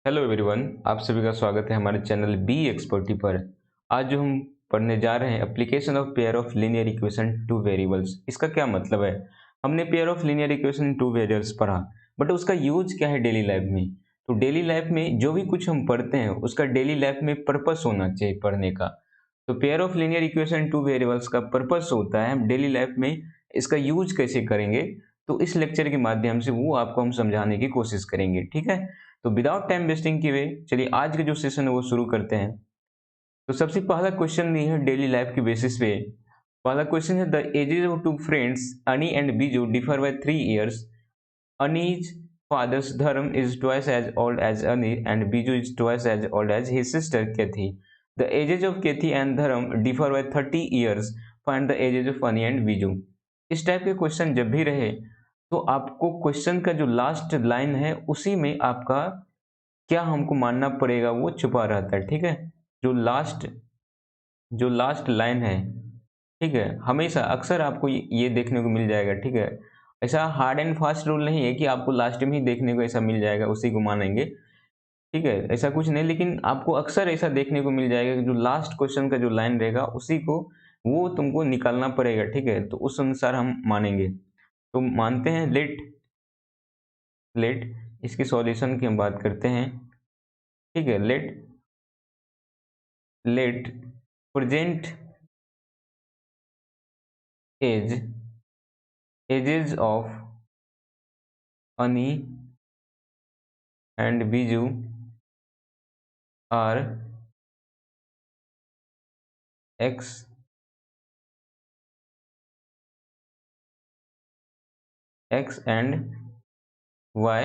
Hello everyone, आप सभी का स्वागत है हमारे चैनल बी एक्सपर्टी पर। आज जो हम पढ़ने जा रहे हैं application of pair of linear equation two variables. इसका क्या मतलब है? हमने pair of linear equation two variables पढ़ा, बट उसका यूज क्या है डेली लाइफ में। तो डेली लाइफ में जो भी कुछ हम पढ़ते हैं उसका डेली लाइफ में पर्पस होना चाहिए पढ़ने का। तो pair of linear equation two variables का पर्पस होता है हम डेली लाइफ में इसका यूज कैसे करेंगे। तो इस लेक्चर के माध्यम से वो आपको हम समझाने की कोशिश करेंगे, ठीक है। तो विदाउट टाइम वेस्टिंग किए चलिए आज का जो सेशन है वो शुरू करते हैं। तो सबसे पहला क्वेश्चन नहीं है डेली लाइफ के बेसिस पे। पहला क्वेश्चन है the ages of two friends Ani and Biju differ by 3 years। Ani's father's Dharam is twice as old as Ani and Biju is twice as old as his sister Kathy. The ages of Kathy and धर्म differ by 30 years। Find the ages of Ani and Biju. इस type के question जब भी रहे तो आपको question का जो लास्ट लाइन है उसी में आपका क्या हमको मानना पड़ेगा वो छुपा रहता है, ठीक है। जो लास्ट लाइन है, ठीक है, हमेशा अक्सर आपको ये देखने को मिल जाएगा, ठीक है। ऐसा हार्ड एंड फास्ट रूल नहीं है कि आपको लास्ट में ही देखने को ऐसा मिल जाएगा उसी को मानेंगे, ठीक है। ऐसा कुछ नहीं, लेकिन आपको अक्सर ऐसा देखने को मिल जाएगा कि जो लास्ट क्वेश्चन का जो लाइन रहेगा उसी को वो तुमको निकालना पड़ेगा, ठीक है। तो उस अनुसार हम मानेंगे। तो मानते हैं लेट लेट इसकी सॉल्यूशन की हम बात करते हैं, ठीक है। Let present ages of Ani and Biju are x and y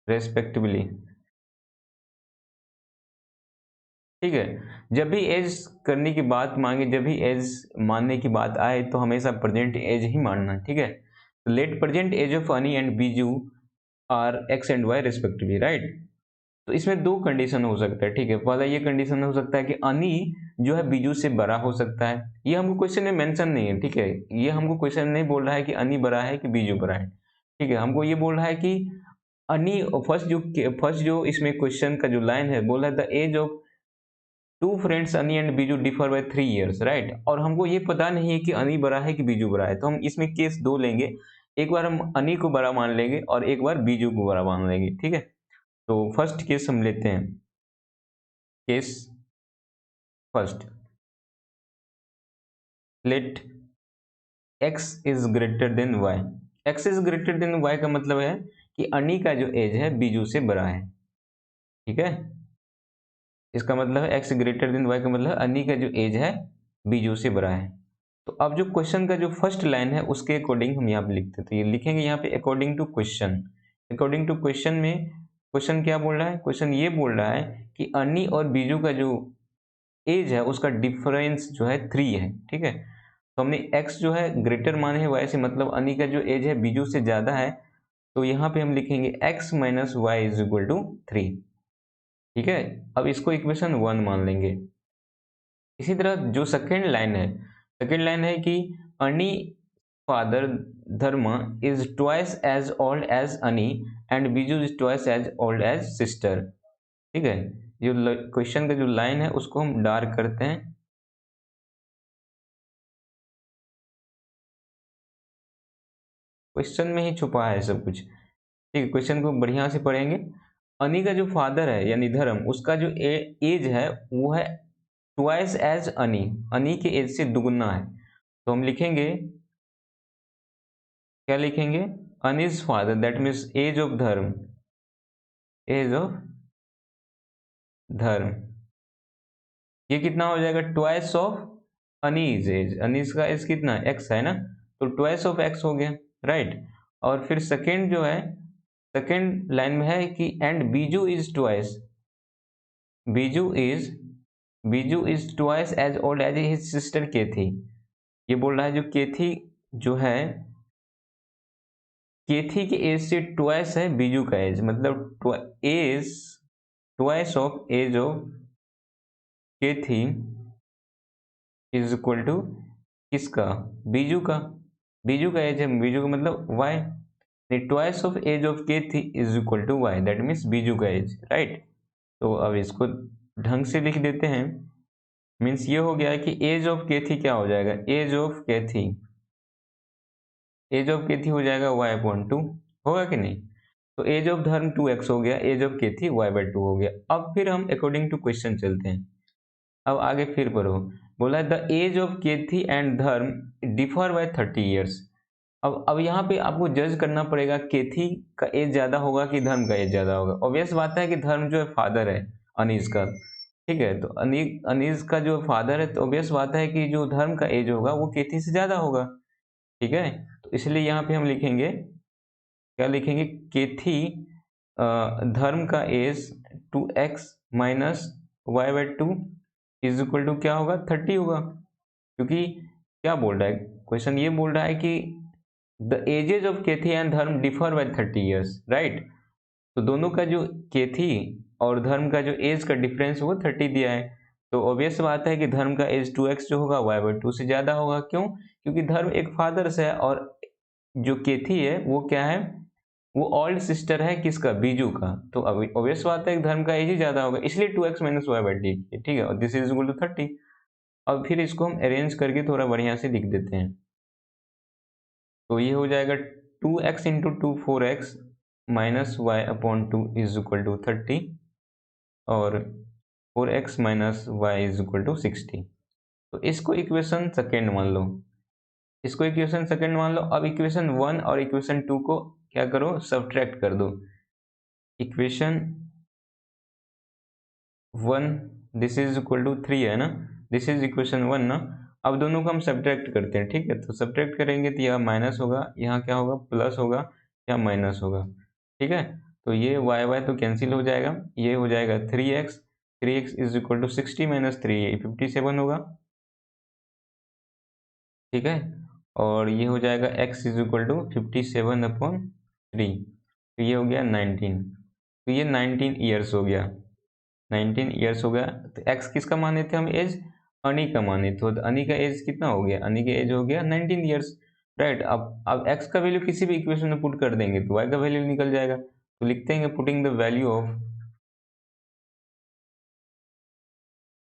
respectively, ठीक है। जब भी एज करने की बात मांगे, जब भी एज मानने की बात आए तो हमेशा प्रेजेंट एज ही मानना, ठीक है। तो let present age of Ani and Biju are x and y respectively, right. तो इसमें दो कंडीशन हो सकता है, ठीक है। पहला ये कंडीशन हो सकता है कि अनी जो है बीजू से बड़ा हो सकता है। ये हमको क्वेश्चन में मेंशन नहीं है, ठीक है। ये हमको क्वेश्चन नहीं बोल रहा है कि अनी बड़ा है कि बीजू बड़ा है, ठीक है। हमको ये बोल रहा है कि अनी फर्स्ट जो इसमें क्वेश्चन का जो लाइन है बोल रहा है the age of two friends Ani and Biju differ by 3 years, right. और हमको ये पता नहीं है कि अनी बड़ा है कि बीजू बड़ा है, तो हम इसमें केस दो लेंगे। एक बार हम अनी को बड़ा मान लेंगे और एक बार बीजू को बड़ा मान लेंगे, ठीक है। तो फर्स्ट केस हम लेते हैं, case first. Let x is greater than y। x is greater than y का मतलब है कि अनी का जो एज है बीजू से बड़ा है, ठीक है। इसका मतलब है x ग्रेटर देन y का मतलब है अनी का जो एज है बीजू से बड़ा है। तो अब जो क्वेश्चन का जो फर्स्ट लाइन है उसके अकॉर्डिंग हम यहाँ पे लिखते हैं। तो ये लिखेंगे यहाँ पे according to question. According to question में क्वेश्चन क्या बोल रहा है? क्वेश्चन ये बोल रहा है कि अनी और बीजू का जो एज है उसका डिफरेंस जो है 3 है, ठीक है। तो हमने x जो है ग्रेटर माने है y से, मतलब अनी का जो एज है बीजू से ज्यादा है। तो यहाँ पे हम लिखेंगे x minus y is equal to 3, ठीक है। अब इसको इक्वेशन 1 मान लेंगे। इसी तरह जो सेकेंड लाइन है कि Ani father Dharam is twice as old as Ani and Biju is twice as old as sister, ठीक है। जो क्वेश्चन का जो लाइन है उसको हम डार्क करते हैं। क्वेश्चन में ही छुपा है सब कुछ, ठीक है। क्वेश्चन को बढ़िया से पढ़ेंगे। अनी का जो फादर है यानी धर्म, उसका जो एज है वो है ट्वाइस एज अनी, अनी के एज से दुगुना है। तो हम लिखेंगे, क्या लिखेंगे? Ani's father, that means age of Dharam, age of Dharam, ये कितना हो जाएगा? Twice of Ani's age. Ani's का एज कितना है? एक्स है ना, तो ट्वाइस ऑफ एक्स हो गया, राइट। और फिर सेकेंड जो है, सेकेंड लाइन में है कि and Biju is twice, Biju is Biju is twice as old as his sister Kathy. ये बोल रहा है जो केथी जो है, केथी के एज से ट्वाइस है बीजू का एज, मतलब age twice of age of Kathy is equal to किसका? बीजू का। बीजू का एज है, बीजू का मतलब y, twice of age of Kathy is equal to y, that means Biju का एज, राइट। तो अब इसको ढंग से लिख देते हैं। मीन्स ये हो गया कि एज ऑफ के थी क्या हो जाएगा, एज ऑफ के थी, एज ऑफ के थी हो जाएगा वाई अपॉन टू, होगा कि नहीं। तो एज ऑफ धर्म 2x हो गया, एज ऑफ के थी y/2 हो गया। अब फिर हम अकॉर्डिंग टू क्वेश्चन चलते हैं। अब आगे फिर पढ़ो, बोला the age of Kathy and धर्म डिफर बाय 30 ईयर्स। अब यहाँ पे आपको जज करना पड़ेगा केथी का एज ज्यादा होगा कि धर्म का एज ज्यादा होगा। ऑब्वियस बात है कि धर्म जो है फादर है अनीस का, ठीक है। तो अनीस का जो फादर है, तो ऑब्वियस बात है कि जो धर्म का एज होगा वो केथी से ज्यादा होगा, ठीक है। तो इसलिए यहाँ पे हम लिखेंगे, क्या लिखेंगे, केथी धर्म का age 2x minus y/2 is equal to क्या होगा, 30 होगा। क्योंकि क्या बोल रहा है क्वेश्चन, ये बोल रहा है कि the edges of Kathy and धर्म डिफर बाय 30 ईयर्स, राइट। तो दोनों का जो केथी और धर्म का जो एज का डिफरेंस वो 30 दिया है। तो ऑब्वियस बात है कि धर्म का एज 2x जो होगा y/2 से ज्यादा होगा। क्यों? क्योंकि धर्म एक फादर से है और जो केथी है वो क्या है, वो ओल्ड सिस्टर है किसका, बीजू का। तो अभी ऑब्वियस बात है कि धर्म का एज ही ज्यादा होगा, इसलिए 2x माइनस y/2, ठीक है। और दिस इज इक्वल टू 30। अब फिर इसको हम अरेंज करके थोड़ा बढ़िया से लिख देते हैं। तो ये हो जाएगा 2x into 2 4x minus y upon 2 is equal to 30 और 4x minus y is equal to 60। तो इसको इक्वेशन सेकेंड मान लो, इसको इक्वेशन सेकेंड मान लो। अब इक्वेशन 1 और इक्वेशन 2 को क्या करो, सब्ट्रैक्ट कर दो। Equation 1 this is equal to 3 है ना, दिस इज इक्वेशन 1 ना। अब दोनों को हम सब्ट्रैक्ट करते हैं, ठीक है। तो सब्ट्रैक्ट करेंगे तो यहाँ माइनस होगा, यहाँ क्या होगा, प्लस होगा, यहाँ माइनस होगा, ठीक है। तो ये वाई वाई तो कैंसिल हो जाएगा, ये हो जाएगा 3x, 3x is equal to 60 minus 3 ये 57 होगा, ठीक है। और ये हो जाएगा x is equal to 57 upon 3, तो ये हो गया 19। तो ये 19 ईयर्स हो गया, 19 ईयर्स हो गया। तो x किसका माने थे हम एज, अनी का माने थे। तो अनी का एज कितना हो गया, अनी का एज हो गया 19 ईयर्स, राइट। अब x का वैल्यू किसी भी इक्वेशन में पुट कर देंगे तो y का वैल्यू निकल जाएगा। तो लिखते हैं putting the value of,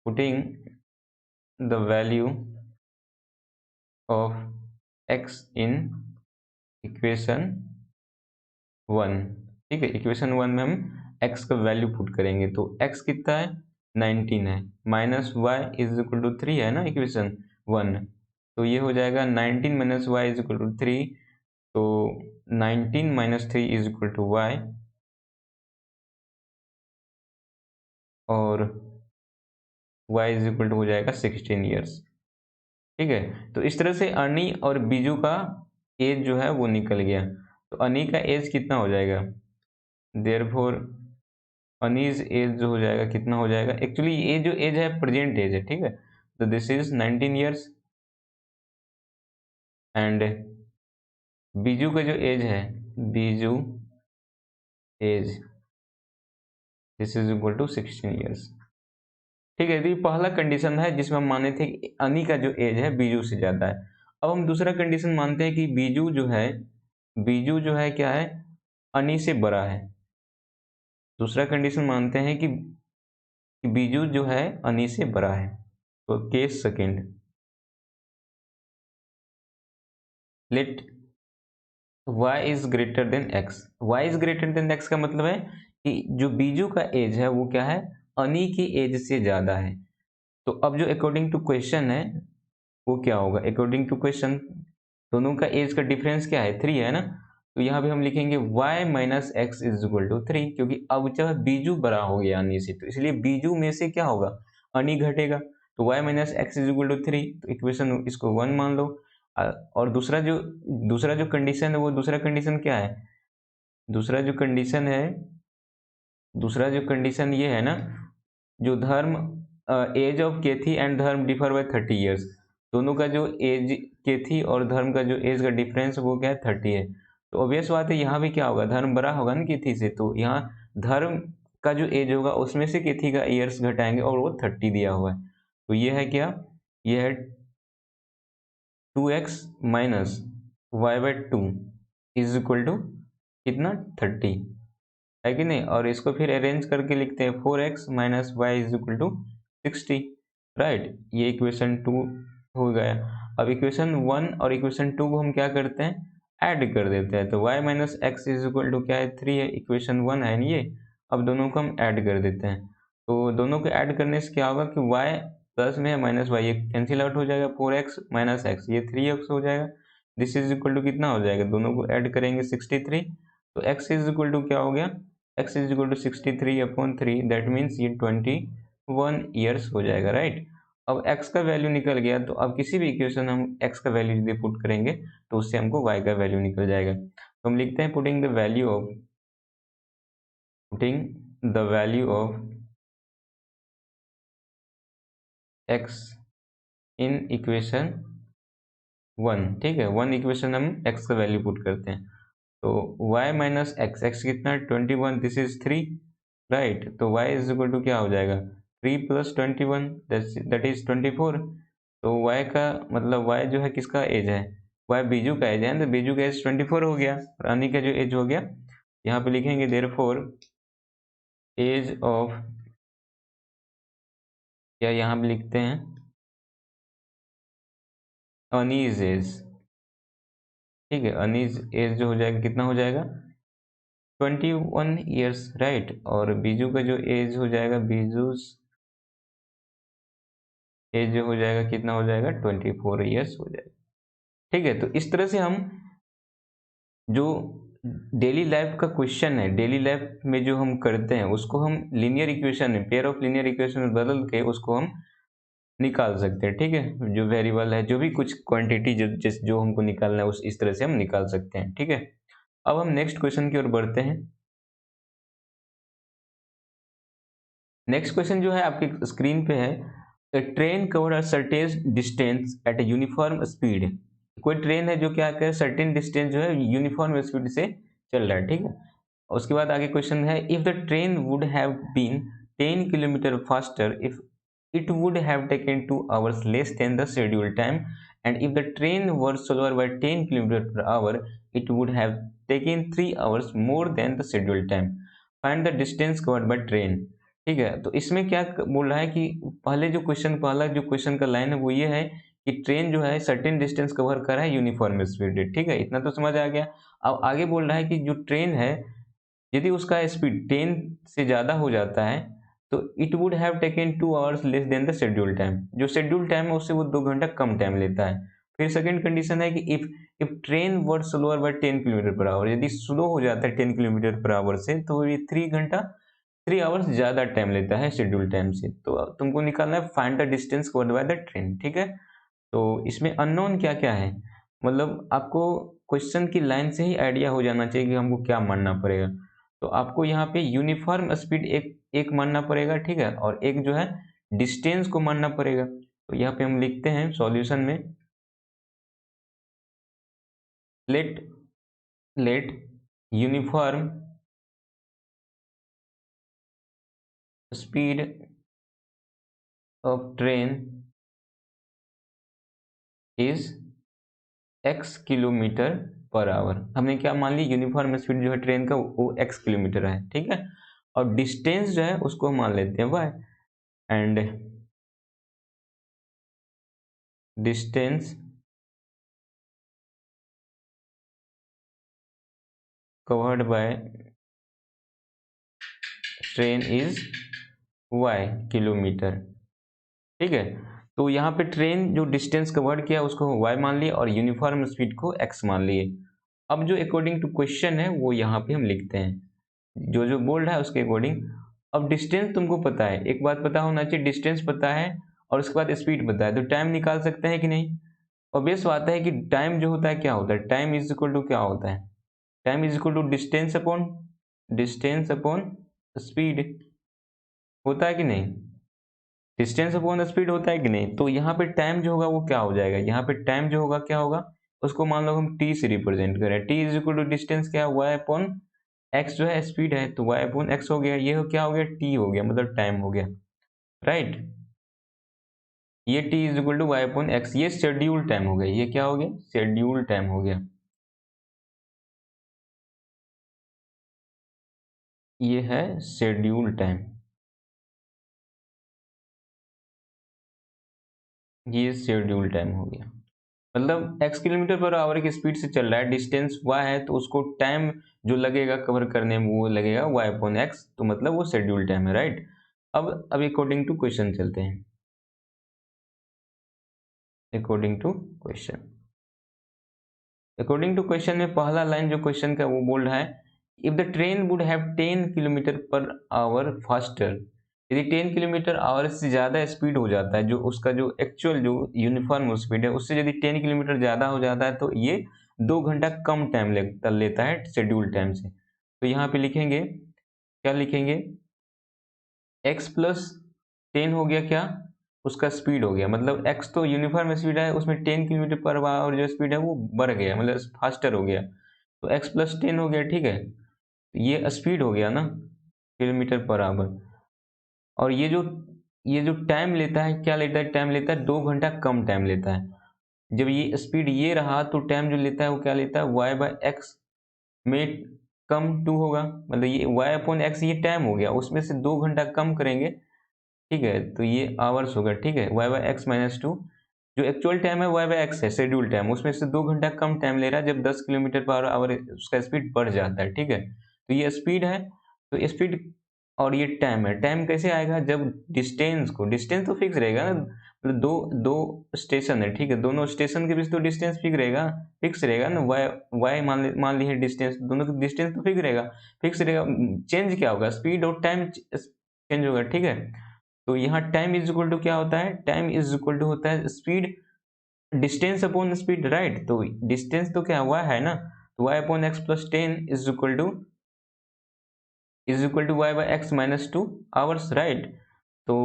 putting the value of x in equation 1, ठीक है। इक्वेशन 1 में हम x का वैल्यू पुट करेंगे। तो x कितना है, 19 है, minus y is equal to 3 है ना इक्वेशन 1। तो ये हो जाएगा 19 minus y is equal to 3। तो 19 minus 3 is equal to y, और y इज इक्वल टू हो जाएगा 16 ईयर्स, ठीक है। तो इस तरह से अनी और बीजू का एज जो है वो निकल गया। तो अनी का एज कितना हो जाएगा, देयरफॉर अनीज एज जो हो जाएगा कितना हो जाएगा, एक्चुअली ये जो एज है प्रेजेंट एज है, ठीक है। तो this is 19 years and Biju का जो एज है, Biju age this is equal to 16 years, ठीक है। तो ये पहला कंडीशन है जिसमें हम माने थे कि अनी का जो एज है बीजू से ज्यादा है। अब हम दूसरा कंडीशन मानते हैं कि बीजू जो है क्या है, अनी से बड़ा है। दूसरा कंडीशन मानते हैं कि बीजू जो है अनी से बड़ा है। तो case second, let y is greater than x। y is greater than x का मतलब है कि जो बीजू का एज है वो क्या है, अनी की एज से ज्यादा है। तो अब जो अकॉर्डिंग टू क्वेश्चन है वो क्या होगा, अकॉर्डिंग टू क्वेश्चन दोनों का एज का डिफरेंस क्या है, 3 है ना। तो यहाँ पे हम लिखेंगे y minus x is equal to 3, क्योंकि अब जब बीजू बड़ा हो गया अनी से, तो इसलिए बीजू में से क्या होगा, अनी घटेगा। तो y minus x is equal to 3, तो इक्वेशन इसको 1 मान लो। और दूसरा जो कंडीशन है वो दूसरा कंडीशन क्या है, दूसरा जो कंडीशन ये है ना, जो धर्म एज ऑफ केथी एंड धर्म डिफर बाय 30 ईयर्स। दोनों का जो एज, केथी और धर्म का जो एज का डिफरेंस वो क्या है, 30 है। तो ऑब्वियस बात है यहाँ भी क्या होगा, धर्म बड़ा होगा ना केथी से। तो यहाँ धर्म का जो एज होगा उसमें से केथी का ईयर्स घटाएंगे और वो 30 दिया हुआ है। तो ये है क्या, ये है 2x minus y by 2 is equal to कितना 30 है कि नहीं। और इसको फिर अरेंज करके लिखते हैं 4x minus y is equal to 60, right. ये इक्वेशन 2 हो गया। अब इक्वेशन 1 और इक्वेशन 2 को हम क्या करते हैं, ऐड कर देते हैं। तो y minus x is equal to क्या है, 3 है, इक्वेशन 1 है ये। अब दोनों को हम ऐड कर देते हैं। तो दोनों को ऐड करने से क्या होगा कि y प्लस में है माइनस वाई, ये कैंसिल आउट हो जाएगा, 4x माइनस एक्स ये 3x हो जाएगा। दिस इज इक्वल टू कितना हो जाएगा, दोनों को ऐड करेंगे 63। तो x इज इक्वल टू क्या हो गया, x is equal to 63/3, that means ये 21 ईयर्स हो जाएगा, राइट। अब x का वैल्यू निकल गया, तो अब किसी भी इक्वेशन हम x का वैल्यू यदि पुट करेंगे तो उससे हमको y का वैल्यू निकल जाएगा। तो हम लिखते हैं putting the value of x in equation 1, ठीक है। 1 इक्वेशन हम x का वैल्यू पुट करते हैं। तो y माइनस एक्स, एक्स कितना 21, दिस इज 3, राइट। तो y इज इक्वल टू क्या हो जाएगा, 3 प्लस 21 दैट इज 24। तो y का मतलब y जो है किसका एज है, y बीजू का एज है, तो बीजू का एज 24 हो गया, रानी का जो एज हो गया। यहाँ पे लिखेंगे देयरफॉर एज ऑफ, या यहाँ पे लिखते हैं अनीज एज, ठीक है। अनीज एज जो हो जाएगा कितना हो जाएगा 21 ईयर्स, राइट। और बीजू का जो एज हो जाएगा, बीजूस एज जो हो जाएगा कितना हो जाएगा 24 ईयर्स हो जाएगा, ठीक है। तो इस तरह से हम जो डेली लाइफ का क्वेश्चन है, डेली लाइफ में जो हम करते हैं उसको हम लीनियर इक्वेशन में, पेयर ऑफ लीनियर इक्वेशन में बदल के उसको हम निकाल सकते हैं, ठीक है। जो वेरिएबल है, जो भी कुछ क्वांटिटी जो हमको निकालना है, उस इस तरह से हम निकाल सकते हैं, ठीक है। अब हम नेक्स्ट क्वेश्चन की ओर बढ़ते हैं। नेक्स्ट क्वेश्चन जो है आपके स्क्रीन पे है, A train covered a certain distance at a uniform speed। कोई ट्रेन है जो क्या करे, सर्टेन डिस्टेंस जो है यूनिफॉर्म स्पीड से चल रहा है, ठीक है। उसके बाद आगे क्वेश्चन है, if the train would have been 10 kilometre faster, if it would have taken 2 hours less than the scheduled time, and if the train were slower by 10 kilometre per hour, it would have taken 3 hours more than the scheduled time, find the distance covered by train. ठीक है, तो इसमें क्या बोल रहा है कि पहला जो क्वेश्चन का लाइन है वो ये है कि ट्रेन जो है सर्टेन डिस्टेंस कवर कर रहा है यूनिफॉर्म स्पीड, ठीक है, इतना तो समझ आ गया। अब आगे बोल रहा है कि जो ट्रेन है यदि उसका स्पीड 10 से ज़्यादा हो जाता है तो it would have taken 2 hours less than the schedule time, जो शेड्यूल टाइम है उससे वो 2 घंटा कम टाइम लेता है। फिर सेकंड कंडीशन है कि if train were slower by 10 kilometre per hour, यदि स्लो हो जाता है 10 किलोमीटर पर आवर से तो ये 3 आवर्स ज़्यादा टाइम लेता है शेड्यूल टाइम से। तो तुमको निकालना है find the distance covered by the train, ठीक है। तो इसमें अननोन क्या क्या है, मतलब आपको क्वेश्चन की लाइन से ही आइडिया हो जाना चाहिए कि हमको क्या मानना पड़ेगा। तो आपको यहाँ पे यूनिफॉर्म स्पीड एक मानना पड़ेगा, ठीक है, और एक जो है डिस्टेंस को मानना पड़ेगा। तो यहाँ पे हम लिखते हैं सॉल्यूशन में, let let uniform speed of train is x kilometre per hour. हमने क्या मान ली, यूनिफॉर्म स्पीड जो है ट्रेन का वो x किलोमीटर है, ठीक है। और डिस्टेंस जो है उसको मान लेते हैं y, and distance covered by train is y kilometre, ठीक है। तो यहाँ पे ट्रेन जो डिस्टेंस कवर्ड किया उसको y मान लिए और यूनिफॉर्म स्पीड को x मान लिए। अब जो अकॉर्डिंग टू क्वेश्चन है वो यहाँ पे हम लिखते हैं, जो जो बोल रहा है उसके अकॉर्डिंग। अब डिस्टेंस तुमको पता है, एक बात पता होना चाहिए, डिस्टेंस पता है और उसके बाद स्पीड पता है, तो टाइम निकाल सकते हैं कि नहीं। ऑब्वियस बात है कि टाइम जो होता है क्या होता है, टाइम इज इक्वल टू क्या होता है, time is equal to distance upon speed, होता है कि नहीं, डिस्टेंस अपॉन स्पीड होता है कि नहीं। तो यहाँ पे टाइम जो होगा वो क्या हो जाएगा, यहाँ पे टाइम जो होगा क्या होगा, उसको मान लो हम t से रिप्रेजेंट करें, t is equal to distance क्या है y अपॉन x जो है स्पीड है, तो y अपॉन x हो गया, ये क्या हो गया t हो गया, मतलब टाइम हो गया, राइट। ये t is equal to y upon x, ये शेड्यूल टाइम हो गया, ये क्या हो गया शेड्यूल टाइम हो गया। ये है शेड्यूल टाइम, ये शेड्यूल टाइम हो गया। मतलब x किलोमीटर पर आवर की स्पीड से चल रहा है, डिस्टेंस y है, तो उसको टाइम जो लगेगा कवर करने में वो लगेगा y/x, तो मतलब वो शेड्यूल टाइम है, राइट। अब अकॉर्डिंग टू क्वेश्चन चलते हैं। According to question, according to question में पहला लाइन जो क्वेश्चन का वो बोल रहा है, if the train would have 10 kilometre per our faster, यदि 10 किलोमीटर आवर से ज़्यादा स्पीड हो जाता है, जो उसका जो एक्चुअल जो यूनिफॉर्म स्पीड है उससे यदि 10 किलोमीटर ज़्यादा हो जाता है, तो ये 2 घंटा कम टाइम लेता है शेड्यूल टाइम से। तो यहाँ पे लिखेंगे, क्या लिखेंगे, एक्स प्लस 10 हो गया क्या, उसका स्पीड हो गया, मतलब एक्स तो यूनिफॉर्म स्पीड है, उसमें 10 किलोमीटर पर आवर जो स्पीड है वो बढ़ गया, मतलब फास्टर हो गया, तो एक्स प्लस 10 हो गया, ठीक है। ये स्पीड हो गया ना, किलोमीटर पर आवर। और ये जो टाइम लेता है, क्या लेता है, टाइम लेता है 2 घंटा कम टाइम लेता है। जब ये स्पीड ये रहा तो टाइम जो लेता है वो क्या लेता है, y/x में कम 2 होगा, मतलब ये y/x ये टाइम हो गया, उसमें से 2 घंटा कम करेंगे, ठीक है, तो ये आवर्स होगा, ठीक है, y/x-2, जो एक्चुअल टाइम है y/x है, शेड्यूल टाइम, उसमें से 2 घंटा कम टाइम ले रहा है जब 10 किलोमीटर पर आवर उसका स्पीड बढ़ जाता है, ठीक है। तो ये स्पीड है, तो स्पीड और ये टाइम है, टाइम कैसे आएगा, जब डिस्टेंस तो फिक्स रहेगा ना, मतलब दो दो स्टेशन है, ठीक है, दोनों स्टेशन के बीच तो डिस्टेंस फिक्स रहेगा ना, y मान ली है डिस्टेंस, दोनों का डिस्टेंस तो फिक्स रहेगा। चेंज क्या होगा, स्पीड और टाइम चेंज होगा, ठीक है। तो यहाँ टाइम इज इक्वल टू क्या होता है, टाइम इज इक्वल टू होता है speed distance upon speed, right. तो डिस्टेंस तो क्या हुआ है ना, तो y/x+10 is equal to y/x-2 hours, right. तो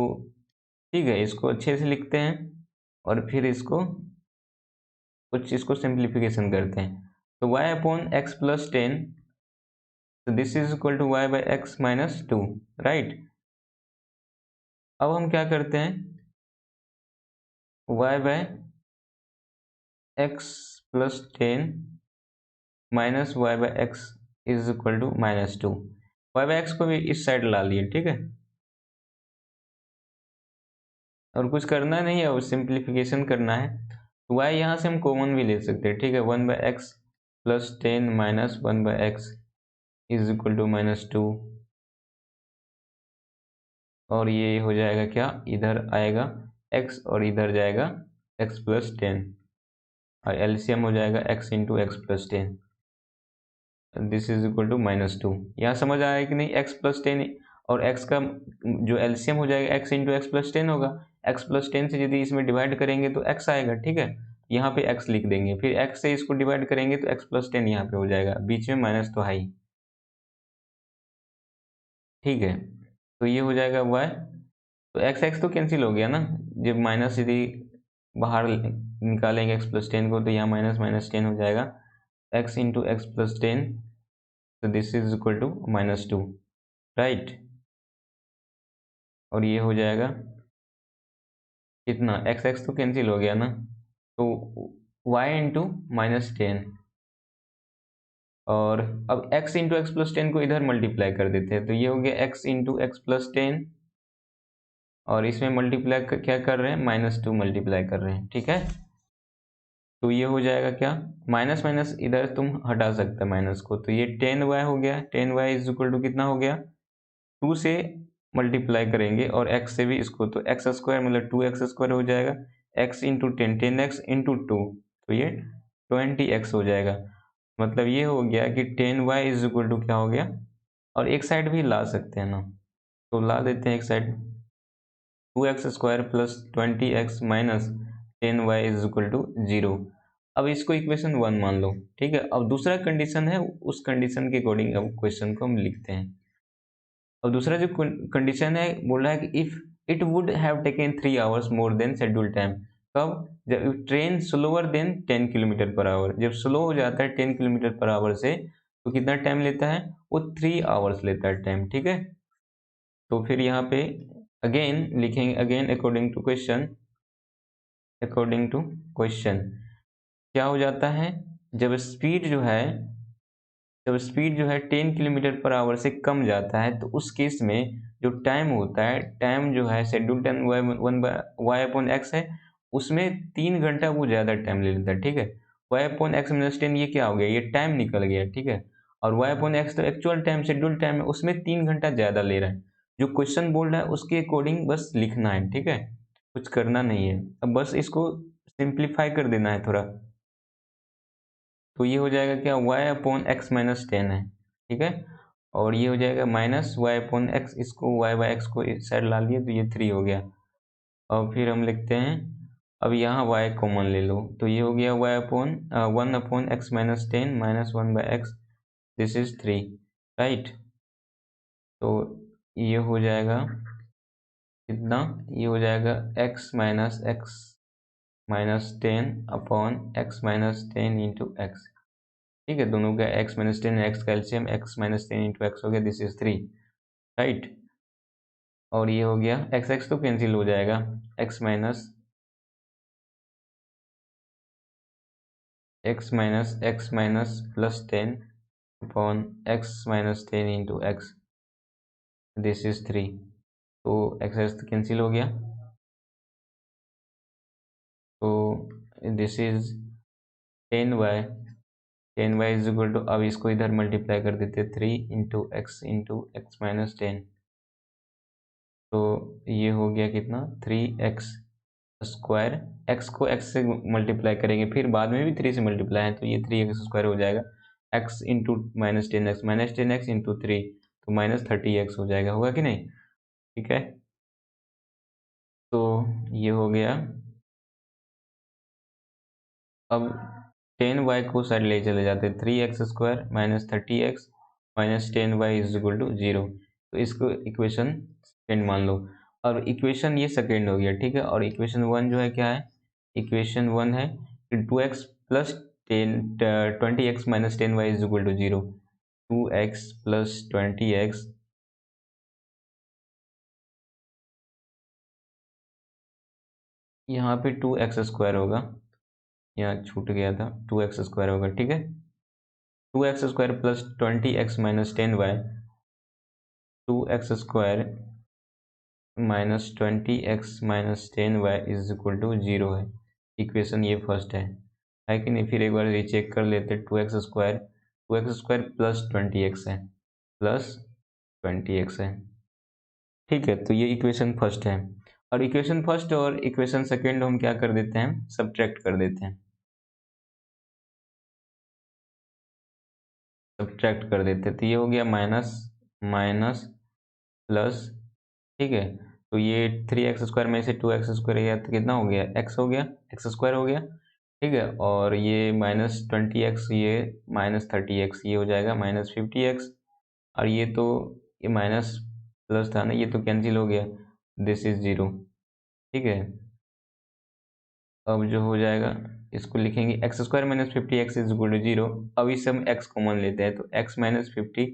ठीक है, इसको अच्छे से लिखते हैं और फिर इसको सिंप्लीफिकेशन करते हैं। तो y/x+10, तो this is equal to y/x-2, right. अब हम क्या करते हैं, y/x+10 minus y/x is equal to -2, y/x को भी इस साइड ला लिए, ठीक है, और कुछ करना नहीं है, और सिंप्लीफिकेशन करना है। तो y यहाँ से हम कॉमन भी ले सकते हैं, ठीक है, 1/x+10 minus 1/x is equal to -2, और ये हो जाएगा क्या, इधर आएगा x और इधर जाएगा x+10, और एलसीएम हो जाएगा x into x+10, this is equal to -2। यहाँ समझ आया कि नहीं, x+10 और x का जो एलसीएम हो जाएगा x इंटू x+10 होगा, x+10 से यदि इसमें डिवाइड करेंगे तो x आएगा, ठीक है, यहाँ पे x लिख देंगे, फिर x से इसको डिवाइड करेंगे तो x+10 यहाँ पे हो जाएगा, बीच में माइनस तो है ही, ठीक है। तो ये हो जाएगा y, तो x तो कैंसिल हो गया ना, जब माइनस यदि बाहर निकालेंगे x+10 को, तो यहाँ माइनस माइनस 10 हो जाएगा, x इंटू x+10, तो this is equal to -2, right. और ये हो जाएगा कितना, x तो कैंसिल हो गया ना, तो y इंटू -10, और अब x इंटू x+10 को इधर मल्टीप्लाई कर देते हैं, तो ये हो गया x इंटू x+10, और इसमें मल्टीप्लाई क्या कर रहे हैं, -2 मल्टीप्लाई कर रहे हैं, ठीक है। तो ये हो जाएगा क्या, माइनस माइनस इधर तुम हटा सकते हैं माइनस को, तो ये 10y हो गया, 10y इज इक्वल टू कितना हो गया, 2 से मल्टीप्लाई करेंगे और x से भी इसको, तो x² मतलब 2x² हो जाएगा, x इंटू 10x इंटू 2, तो ये 20x हो जाएगा। मतलब ये हो गया कि 10y इज इक्वल टू क्या हो गया, और एक साइड भी ला सकते हैं ना, तो ला देते हैं एक side, 2x² plus 20x minus 10y is equal to 0। अब इसको इक्वेशन 1 मान लो, ठीक है। अब दूसरा कंडीशन है, उस कंडीशन के अकॉर्डिंग अब क्वेश्चन को हम लिखते हैं। अब दूसरा जो कंडीशन है, बोल रहा है कि if it would have taken 3 hours more than schedule time, कब, जब train slower then 10 kilometre per our, जब स्लो हो जाता है 10 किलोमीटर पर आवर से, तो कितना टाइम लेता है, वो 3 आवर्स लेता है टाइम, ठीक है। तो फिर यहाँ पे अगेन लिखेंगे, again according to question, according to question क्या हो जाता है, जब स्पीड जो है जब स्पीड जो है 10 किलोमीटर पर आवर से कम जाता है तो उस केस में जो टाइम होता है, टाइम जो है schedule time y upon x है, उसमें 3 घंटा वो ज़्यादा टाइम ले लेता है, ठीक है। वाई अपॉन एक्स माइनस 10 ये क्या हो गया, ये टाइम निकल गया, ठीक है। और वाई अपॉन एक्स तो एक्चुअल टाइम शेड्यूल टाइम है, उसमें 3 घंटा ज़्यादा ले रहा है। जो क्वेश्चन बोल रहा है उसके अकॉर्डिंग बस लिखना है, ठीक है, कुछ करना नहीं है। अब बस इसको सिंप्लीफाई कर देना है थोड़ा। तो ये हो जाएगा क्या, y अपॉन एक्स माइनस 10 है, ठीक है। और ये हो जाएगा माइनस y अपॉन एक्स, इसको y बाई एक्स को इस साइड ला लिए तो ये 3 हो गया। और फिर हम लिखते हैं, अब यहाँ y कॉमन ले लो तो ये हो गया y upon 1 upon x minus 10 minus 1 by x, this is 3, right. तो ये हो जाएगा कितना, ये हो जाएगा x minus 10 upon x minus 10 into x, ठीक है। दोनों का x माइनस 10 एक्स का LCM x minus 10 into x हो गया, दिस इज 3, राइट। और ये हो गया x x तो कैंसिल हो जाएगा, x minus x minus plus 10 upon x minus 10 into x, this is 3। तो x x तो कैंसिल हो गया, तो this is 10y is equal to, अब इसको इधर मल्टीप्लाई कर देते 3 इंटू एक्स माइनस 10, तो ये हो गया कितना 3x स्क्वायर, x को x से मल्टीप्लाई करेंगे फिर बाद में भी 3 से मल्टीप्लाई है तो ये 3x स्क्वायर हो जाएगा, x into minus ten x into 3 तो माइनस 30x हो जाएगा, होगा कि नहीं, ठीक है। तो ये हो गया। अब 10y को साइड ले चले जाते हैं, 3x square minus 30x minus 10y is equal to 0, तो इसको इक्वेशन सेकेंड मान लो। और इक्वेशन ये सेकेंड हो गया, ठीक है। और इक्वेशन वन जो है क्या है, इक्वेशन वन है कि 2x plus 20x minus 10y is equal to 0, 2x plus 20x, यहाँ पे 2x स्क्वायर होगा, यहाँ छूट गया था, 2x स्क्वायर होगा, ठीक है। 2x square plus 20x minus 10y, 2x square minus 20x minus 10y is equal to 0 है। इक्वेशन ये फर्स्ट है कि नहीं। फिर एक बार रीचेक कर लेते, 2x स्क्वायर प्लस 20x है, प्लस 20x है, ठीक है। तो ये इक्वेशन फर्स्ट है। और इक्वेशन फर्स्ट और इक्वेशन सेकेंड हम क्या कर देते हैं, सब्ट्रैक्ट कर देते हैं, सब्ट्रैक्ट कर देते हैं। तो ये हो गया माइनस माइनस प्लस, ठीक है। तो ये 3x स्क्वायर में से 2x स्क्वायर गया तो कितना हो गया, x हो गया, x स्क्वायर हो गया, ठीक है। और ये माइनस 20x, ये माइनस 30x, ये हो जाएगा माइनस 50x। और ये तो ये माइनस प्लस था ना, ये तो कैंसिल हो गया, दिस इज 0, ठीक है। अब जो हो जाएगा इसको लिखेंगे x square minus 50x is equal to 0। अब इससे हम x कॉमन लेते हैं तो x minus 50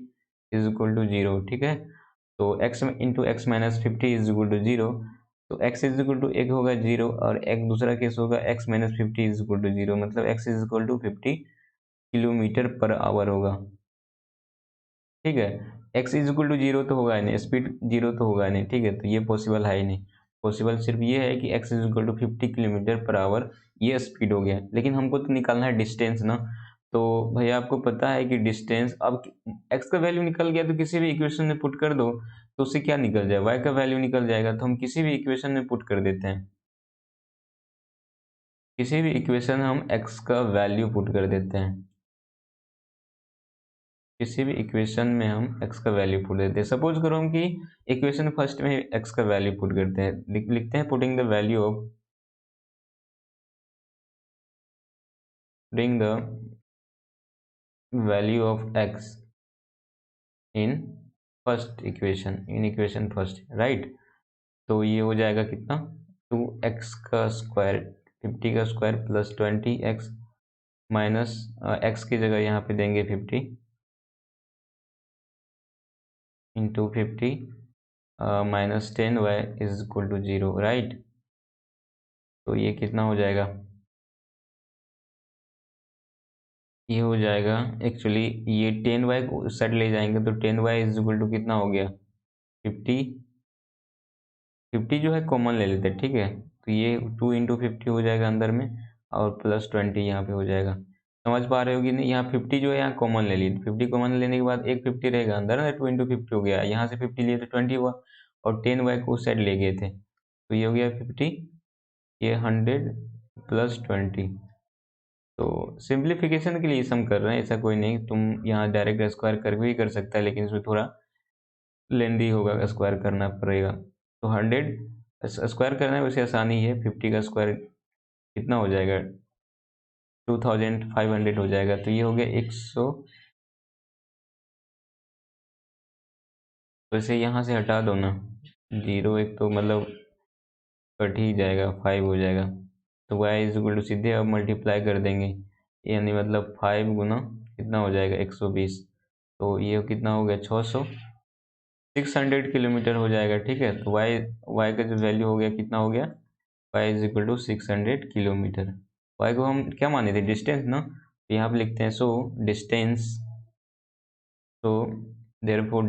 is equal to 0, ठीक है। तो x into x minus 50 is equal to 0, तो x इज इक्वल टू एक होगा 0 और एक दूसरा केस होगा x minus 50 is equal to 0, मतलब x is equal to 50 kilometre per hour होगा, ठीक है। x इज इक्वल टू 0 तो होगा ही नहीं, स्पीड 0 तो होगा ही नहीं, ठीक है। तो ये पॉसिबल है ही नहीं, पॉसिबल सिर्फ ये है कि x is equal to 50 kilometre per hour, ये स्पीड हो गया। लेकिन हमको तो निकालना है डिस्टेंस ना, तो भैया आपको पता है कि डिस्टेंस, अब x का वैल्यू निकल गया तो किसी भी इक्वेशन में पुट कर दो तो उससे क्या निकल जाए, y का वैल्यू निकल जाएगा, तो हम किसी भी इक्वेशन में पुट कर देते हैं, किसी भी इक्वेशन हम x का वैल्यू पुट कर देते हैं, किसी भी इक्वेशन में हम x का वैल्यू पुट देते हैं। सपोज करो हम कि इक्वेशन फर्स्ट में x का वैल्यू पुट करते हैं, लिखते हैं putting the value of x in first equation, in equation first, right. तो ये हो जाएगा कितना, 2x का स्क्वायर, 50 का square plus 20x minus x की जगह यहाँ पे देंगे 50 into 50 minus 10y is equal to 0, right. तो ये कितना हो जाएगा, ये हो जाएगा एक्चुअली, ये 10y को उस साइड ले जाएंगे तो 10y इज इक्वल टू कितना हो गया 50। 50 जो है कॉमन ले लेते हैं, ठीक है, तो ये 2 इंटू 50 हो जाएगा अंदर में, और प्लस 20 यहाँ पे हो जाएगा। समझ पा रहे हो कि नहीं, यहाँ 50 जो है यहाँ कॉमन ले ली, 50 कॉमन लेने के बाद एक 50 रहेगा अंदर ना, 2 इंटू 50 हो गया, यहाँ से 50 लिए तो 20 हुआ, और 10y को उस साइड ले गए थे तो ये हो गया 50, ये 100 प्लस 20। तो सिंप्लीफिकेशन के लिए सम कर रहे हैं, ऐसा कोई नहीं, तुम यहाँ डायरेक्ट स्क्वायर कर भी कर सकता है, लेकिन इसमें थोड़ा लेंदी होगा, स्क्वायर करना पड़ेगा। तो 100 स्क्वायर करना है वैसे आसानी है, 50 का स्क्वायर कितना हो जाएगा 2500 हो जाएगा, तो ये हो गया 100। वैसे यहाँ से हटा दो ना, जीरो एक तो मतलब कट ही जाएगा, 5 हो जाएगा, तो y इज इक्वल टू सीधे अब मल्टीप्लाई कर देंगे, यानी मतलब 5 गुना कितना हो जाएगा 120, तो ये कितना हो गया 600, 600 किलोमीटर हो जाएगा, ठीक है। तो y का जो वैल्यू हो गया कितना हो गया, y is equal to 600 kilometre. y को हम क्या माने थे, डिस्टेंस ना, तो यहाँ पे लिखते हैं so distance, so therefore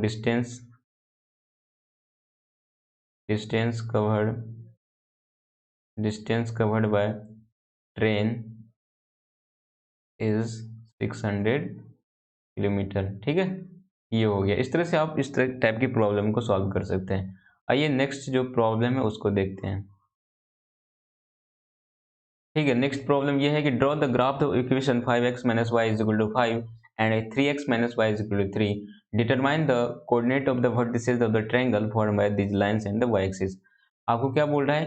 distance covered by train is 600 kilometre, ठीक है। ये हो गया, इस तरह से आप इस तरह टाइप की प्रॉब्लम को सॉल्व कर सकते हैं। आइए नेक्स्ट जो प्रॉब्लम है उसको देखते हैं, ठीक है। नेक्स्ट प्रॉब्लम ये है कि draw the graph of equation 5x - y is equal to 5 and 3x - y is equal to 3, determine the coordinate of the vertices of the triangle formed by these lines and the y axis. आपको क्या बोल रहा है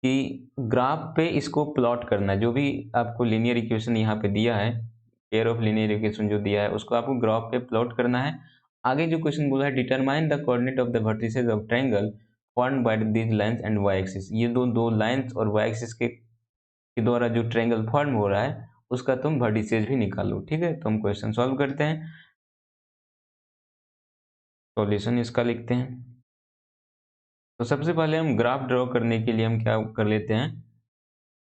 कि graph पे इसको plot करना है, जो भी आपको लीनियर इक्वेशन यहाँ पे दिया है, पेयर ऑफ लीनियर इक्वेशन जो दिया है उसको आपको ग्राफ पे प्लॉट करना है। आगे जो क्वेश्चन बोला है determine the coordinate of the vertices of triangle formed by these lines and y axis, ये दो लाइंस और y एक्सिस के द्वारा जो ट्रायंगल फॉर्म हो रहा है उसका तुम वर्टिसेस भी निकालो, ठीक है। तो हम क्वेश्चन सॉल्व करते हैं, सॉल्यूशन इसका लिखते हैं। तो सबसे पहले हम ग्राफ ड्रॉ करने के लिए हम क्या कर लेते हैं,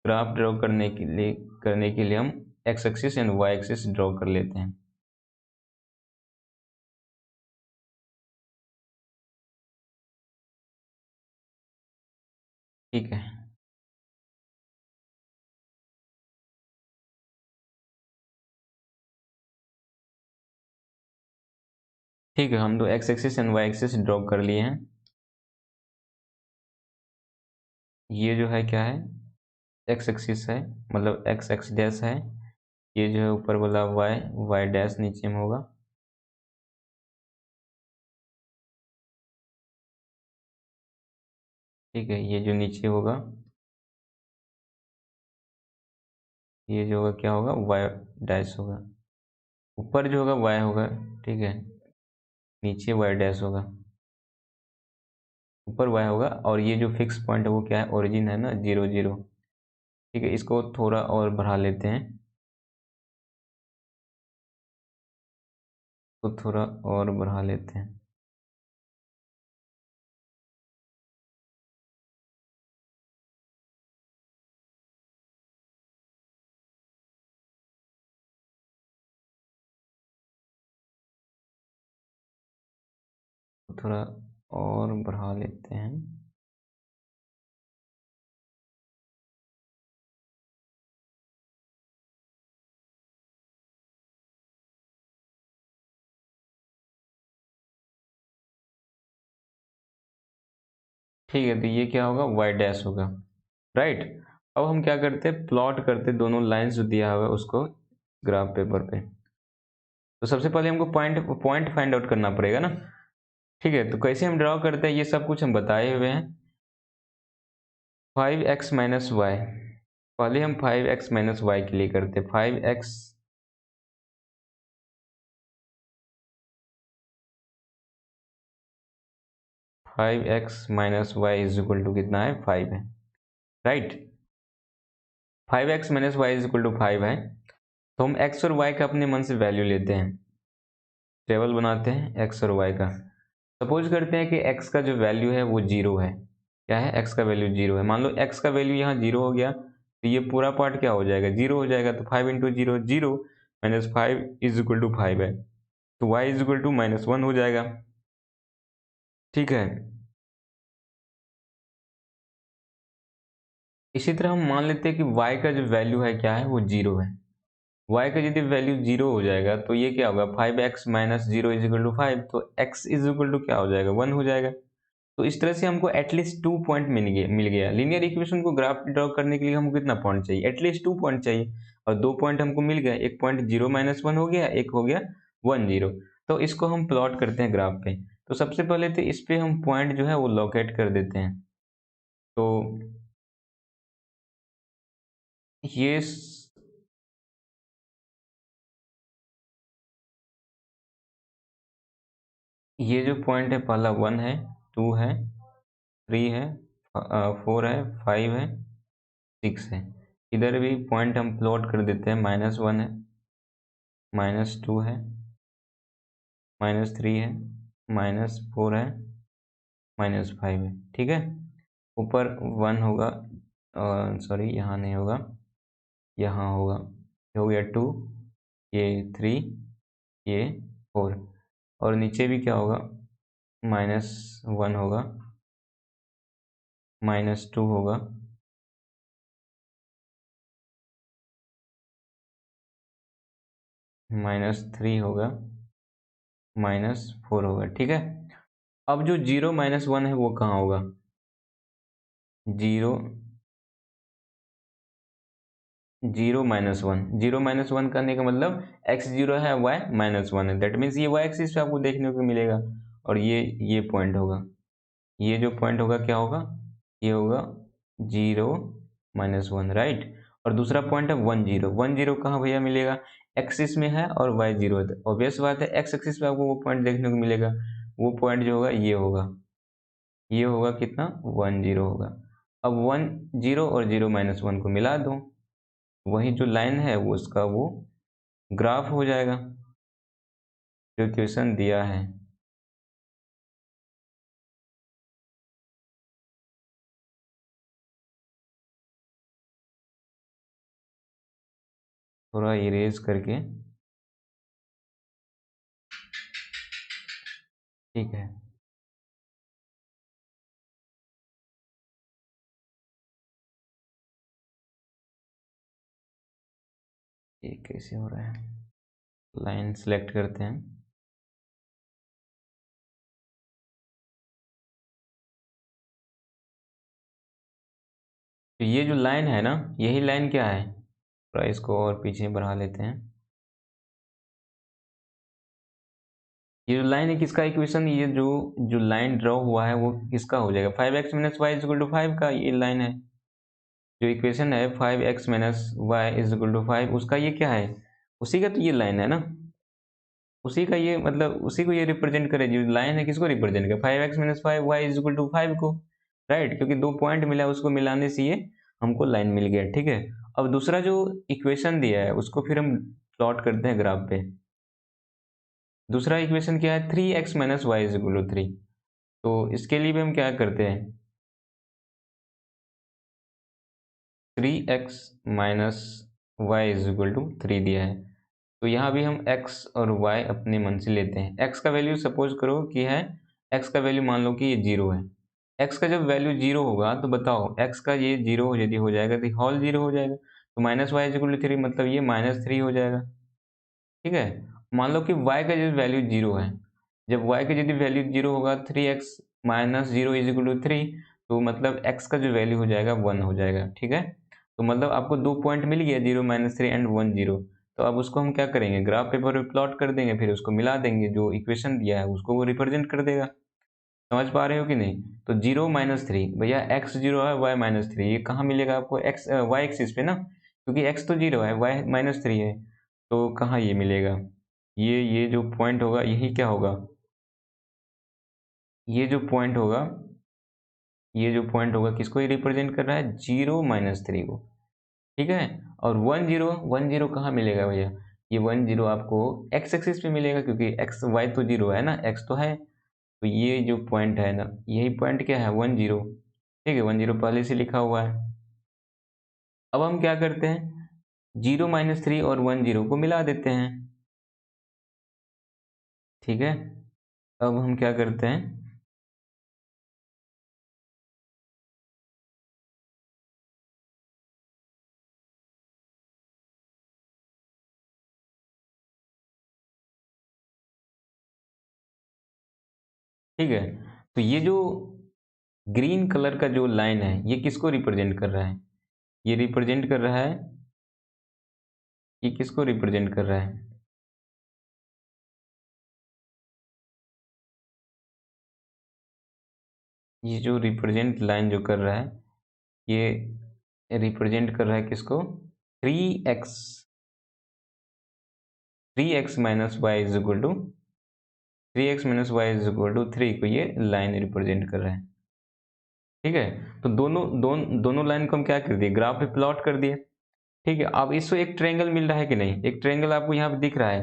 ग्राफ ड्रॉ करने के लिए हम x axis and Y axis draw कर लेते हैं। ठीक है, ठीक है, हम दो x axis and Y axis draw कर लिए हैं। ये जो है क्या है, एक्स एक्सिस है, मतलब एक्स एक्स डैश है, ये जो है ऊपर वाला वाई, वाई डैश नीचे में होगा, ठीक है। ये जो नीचे होगा, ये जो होगा क्या होगा, वाई डैश होगा, ऊपर जो होगा वाई होगा, ठीक है, नीचे वाई डैश होगा, ऊपर वाई होगा, और ये जो फिक्स पॉइंट है वो क्या है, ओरिजिन है ना, 0 0, ठीक है। इसको थोड़ा और बढ़ा लेते हैं, तो थोड़ा और बढ़ा लेते हैं, तो थोड़ा और बढ़ा लेते हैं, ठीक है। तो ये क्या होगा, वाई डैश होगा, राइट। अब हम क्या करते हैं, प्लॉट करते दोनों लाइंस जो दिया हुआ है उसको ग्राफ पेपर पे। तो सबसे पहले हमको पॉइंट पॉइंट फाइंड आउट करना पड़ेगा ना, ठीक है। तो कैसे हम ड्रॉ करते हैं ये सब कुछ हम बताए हुए हैं। 5x - y, पहले हम 5x - y के लिए करते, 5x - y is equal to कितना है, 5 है, right. 5x - y is equal to 5 है, तो हम x और y का अपने मन से वैल्यू लेते हैं, टेबल बनाते हैं x और y का। सपोज करते हैं कि x का जो वैल्यू है वो 0 है, क्या है, x का वैल्यू 0 है। मान लो x का वैल्यू यहाँ 0 हो गया, तो ये पूरा पार्ट क्या हो जाएगा, 0 हो जाएगा, तो 5 इंटू 0 0, -5 इज इक्वल टू 5 है, तो y इज इक्वल टू -1 हो जाएगा। ठीक है, इसी तरह हम मान लेते हैं कि y का जो वैल्यू है क्या है, वो 0 है। y का यदि वैल्यू 0 हो जाएगा तो ये क्या होगा, 5x minus 0 is equal to 5, तो x इज इक्वल टू क्या हो जाएगा, 1 हो जाएगा। तो इस तरह से हमको एटलीस्ट 2 पॉइंट मिल गया। लीनियर इक्वेशन को ग्राफ ड्रॉ करने के लिए हमको कितना पॉइंट चाहिए, एटलीस्ट 2 पॉइंट चाहिए, और 2 पॉइंट हमको मिल गया। एक पॉइंट 0 - 1 हो गया, एक हो गया 1 0। तो इसको हम प्लॉट करते हैं ग्राफ पे। तो सबसे पहले तो इस पे हम पॉइंट जो है वो लोकेट कर देते हैं। तो ये ये जो पॉइंट है, पहला 1 है, 2 है, 3 है, 4 है, 5 है, 6 है। इधर भी पॉइंट हम प्लॉट कर देते हैं, -1 है, -2 है, -3 है, -4 है, -5 है। ठीक है, ऊपर 1 होगा, सॉरी यहाँ नहीं होगा, यहाँ होगा। ये हो गया 2, ये 3, ये 4, और नीचे भी क्या होगा, -1 होगा, -2 होगा, -3 होगा, -4 होगा। ठीक है, अब जो 0 - 1 है वो कहाँ होगा, 0 0 - 1, 0 - 1 करने का मतलब x0 है, y -1 है, दैट मीन्स ये y एक्सिस पे आपको देखने को मिलेगा। और ये पॉइंट होगा, ये जो पॉइंट होगा क्या होगा, ये होगा 0 - 1, राइट। और दूसरा पॉइंट है 1 0, 1 0 कहाँ भैया मिलेगा, एक्सिस में है और y 0 है, ऑब्वियस बात है x एक्सिस पे आपको वो पॉइंट देखने को मिलेगा। वो पॉइंट जो होगा ये होगा, ये होगा कितना, 1 0 होगा। अब 1 0 और 0 - 1 को मिला दो, वही जो लाइन है वो उसका वो ग्राफ हो जाएगा जो इक्वेशन दिया है। थोड़ा इरेज करके, ठीक है। ये कैसे हो रहा है, लाइन सेलेक्ट करते हैं। तो ये जो लाइन है ना, यही लाइन क्या है, थोड़ा इसको और पीछे बढ़ा लेते हैं। ये जो लाइन है किसका इक्वेशन, ये जो जो लाइन ड्रॉ हुआ है वो किसका हो जाएगा, 5x - y = 5 का ये लाइन है। जो इक्वेशन है 5x - y = 5, उसका ये क्या है, उसी का तो ये लाइन है ना, उसी का ये मतलब उसी को ये रिप्रेजेंट करे। जो लाइन है किसको रिप्रेजेंट करे, 5x - 5 y = 5 को, राइट। क्योंकि दो पॉइंट मिला है, उसको मिलाने से ये हमको लाइन मिल गया। ठीक है, अब दूसरा जो इक्वेशन दिया है उसको फिर हम प्लॉट करते हैं ग्राफ पे। दूसरा इक्वेशन क्या है, 3x - y = 3। तो इसके लिए भी हम क्या करते हैं, 3x - y = 3 दिया है, तो यहाँ भी हम x और y अपने मन से लेते हैं। x का वैल्यू सपोज करो कि है, x का वैल्यू मान लो कि ये 0 है। x का जब वैल्यू 0 होगा तो बताओ, x का ये 0 यदि हो जाएगा तो होल 0 हो जाएगा, तो -y = 3 मतलब ये -3 हो जाएगा। ठीक है, मान लो कि y का जो वैल्यू 0 है, जब y का यदि वैल्यू 0 होगा, 3x - 0 = 3, तो मतलब x का जो वैल्यू हो जाएगा 1 हो जाएगा। ठीक है, तो मतलब आपको दो पॉइंट मिल गया, 0 - 3 एंड 1 0। तो अब उसको हम क्या करेंगे, ग्राफ पेपर पे प्लॉट कर देंगे, फिर उसको मिला देंगे, जो इक्वेशन दिया है उसको वो रिप्रेजेंट कर देगा। समझ पा रहे हो कि नहीं। तो 0 - 3 भैया, x 0 है, y -3, ये कहाँ मिलेगा आपको, x y एक्सिस पे ना, क्योंकि x तो 0 है, y -3 है, तो कहाँ ये मिलेगा, ये जो पॉइंट होगा यही क्या होगा, ये जो पॉइंट होगा, ये जो पॉइंट होगा किसको ये रिप्रेजेंट कर रहा है, 0 - 3 को। ठीक है, और 1 0, 1 0 कहाँ मिलेगा भैया, ये 1 0 आपको x एक्सिस पे मिलेगा, क्योंकि x y तो 0 है ना, x तो है, तो ये जो पॉइंट है ना, यही पॉइंट क्या है, 1 0। ठीक है, 1 0 पहले से लिखा हुआ है। अब हम क्या करते हैं, 0 -3 और 1 0 को मिला देते हैं। ठीक है, अब हम क्या करते हैं, ठीक है। तो ये जो ग्रीन कलर का जो लाइन है ये किसको रिप्रेजेंट कर रहा है, ये रिप्रेजेंट कर रहा है, ये किसको रिप्रेजेंट कर रहा है, ये जो रिप्रेजेंट लाइन जो कर रहा है ये रिप्रेजेंट कर रहा है किसको, 3x, 3x minus y is equal to 3x minus y is equal to 3 को ये लाइन रिप्रेजेंट कर रहा है। ठीक है, तो दोनों लाइन को हम क्या कर दिए, ग्राफ पे प्लॉट कर दिए। ठीक है, अब इसको एक ट्रायंगल मिल रहा है कि नहीं, एक ट्रायंगल आपको यहाँ पे दिख रहा है,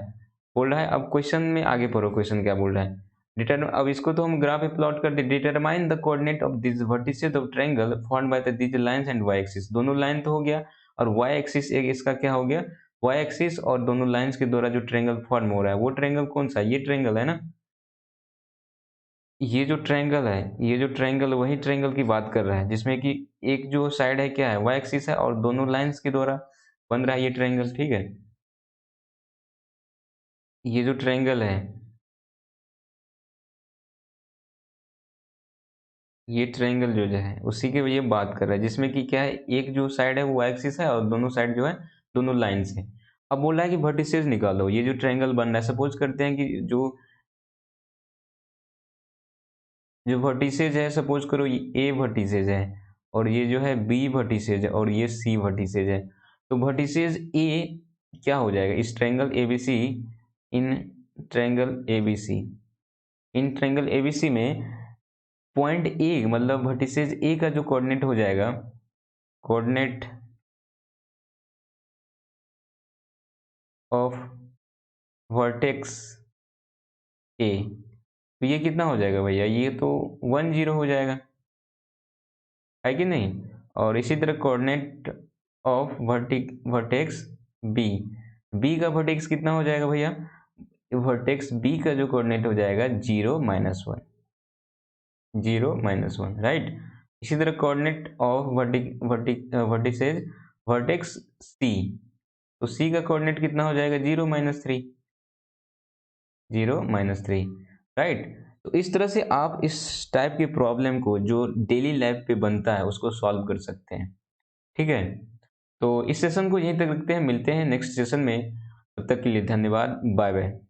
बोल रहा है, अब क्वेश्चन में आगे पढ़ो, क्वेश्चन क्या बोल रहा है, डिटरमाइन, अब इसको तो हम ग्राफ पे प्लॉट कर दे, determine the coordinate of this vertices of triangle formed by the this lines and Y axis, दोनों लाइन तो हो गया, और वाई एक्सिस एक इसका क्या हो गया, वाई एक्सिस, और दोनों लाइंस के द्वारा जो ट्रायंगल फॉर्म हो रहा है वो ट्रायंगल कौन सा, ये ट्रायंगल है ना, ये जो ट्रायंगल है, ये जो ट्रायंगल वही ट्रायंगल की बात कर रहा है जिसमें कि एक जो साइड है क्या है, वाई एक्सिस है, और दोनों लाइंस के द्वारा बन रहा है ये ट्रायंगल। ठीक है, ये जो ट्रायंगल है, ये ट्रायंगल जो है उसी के ये बात कर रहा है जिसमें कि क्या है, एक जो साइड है वो वाई एक्सिस है और दोनों साइड जो है दोनों लाइंस है। अब बोला है कि वर्टिसेस निकालो, ये जो ट्रायंगल बन रहा है, सपोज करते हैं कि जो जो वर्टिसेज है, सपोज करो ये ए वर्टिसेज है, और ये जो है बी वर्टिसेज है, और ये सी वर्टिसेज है, तो वर्टिसेज ए क्या हो जाएगा, इस triangle ABC, in triangle ABC, in triangle ABC में पॉइंट ए मतलब वर्टिसेज ए का जो कोऑर्डिनेट हो जाएगा, कोऑर्डिनेट ऑफ वर्टेक्स ए, तो ये कितना हो जाएगा भैया, ये तो 1 0 हो जाएगा, है कि नहीं। और इसी तरह coordinate of vertex B, B का वर्टेक्स कितना हो जाएगा भैया, वर्टेक्स बी का जो कोऑर्डिनेट हो जाएगा 0 -1, 0 -1, राइट। इसी तरह कोऑर्डिनेट ऑफ वर्टिसेज वर्टेक्स सी, तो सी का कोऑर्डिनेट कितना हो जाएगा, 0 -3, 0 -3, राइट। तो इस तरह से आप इस टाइप की प्रॉब्लम को जो डेली लाइफ पे बनता है उसको सॉल्व कर सकते हैं। ठीक है, तो इस सेशन को यहीं तक रखते हैं, मिलते हैं नेक्स्ट सेशन में, तब तक के लिए धन्यवाद, बाय बाय।